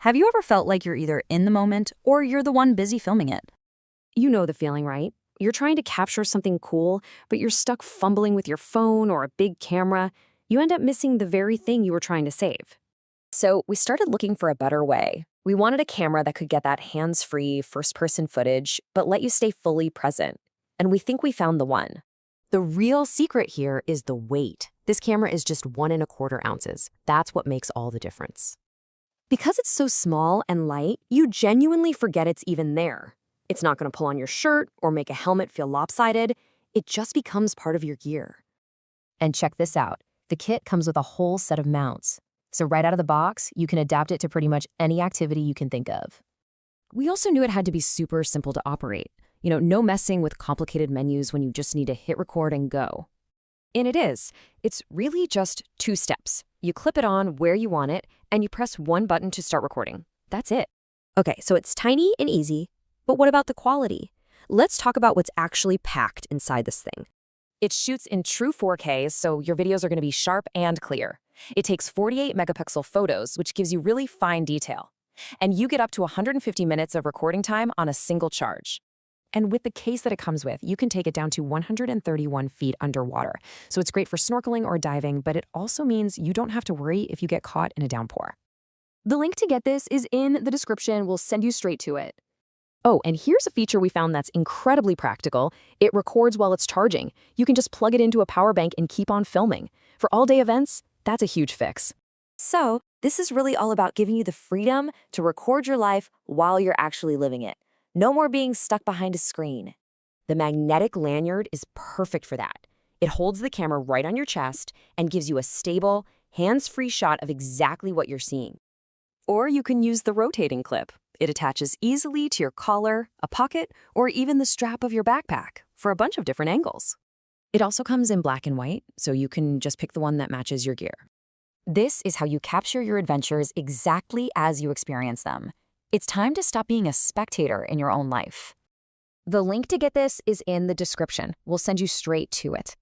Have you ever felt like you're either in the moment or you're the one busy filming it? You know the feeling, right? You're trying to capture something cool, but you're stuck fumbling with your phone or a big camera. You end up missing the very thing you were trying to save. So we started looking for a better way. We wanted a camera that could get that hands-free, first-person footage, but let you stay fully present. And we think we found the one. The real secret here is the weight. This camera is just 1¼ ounces. That's what makes all the difference. Because it's so small and light, you genuinely forget it's even there. It's not going to pull on your shirt or make a helmet feel lopsided. It just becomes part of your gear. And check this out. The kit comes with a whole set of mounts. So right out of the box, you can adapt it to pretty much any activity you can think of. We also knew it had to be super simple to operate. No messing with complicated menus when you just need to hit record and go. And it is. It's really just 2 steps. You clip it on where you want it, and you press one button to start recording. That's it. Okay, so it's tiny and easy, but what about the quality? Let's talk about what's actually packed inside this thing. It shoots in true 4K, so your videos are going to be sharp and clear. It takes 48-megapixel photos, which gives you really fine detail. And you get up to 150 minutes of recording time on a single charge. And with the case that it comes with, you can take it down to 131 feet underwater. So it's great for snorkeling or diving, but it also means you don't have to worry if you get caught in a downpour. The link to get this is in the description. We'll send you straight to it. Oh, and here's a feature we found that's incredibly practical. It records while it's charging. You can just plug it into a power bank and keep on filming. For all-day events, that's a huge fix. So, this is really all about giving you the freedom to record your life while you're actually living it. No more being stuck behind a screen. The magnetic lanyard is perfect for that. It holds the camera right on your chest and gives you a stable, hands-free shot of exactly what you're seeing. Or you can use the rotating clip. It attaches easily to your collar, a pocket, or even the strap of your backpack for a bunch of different angles. It also comes in black and white, so you can just pick the one that matches your gear. This is how you capture your adventures exactly as you experience them. It's time to stop being a spectator in your own life. The link to get this is in the description. We'll send you straight to it.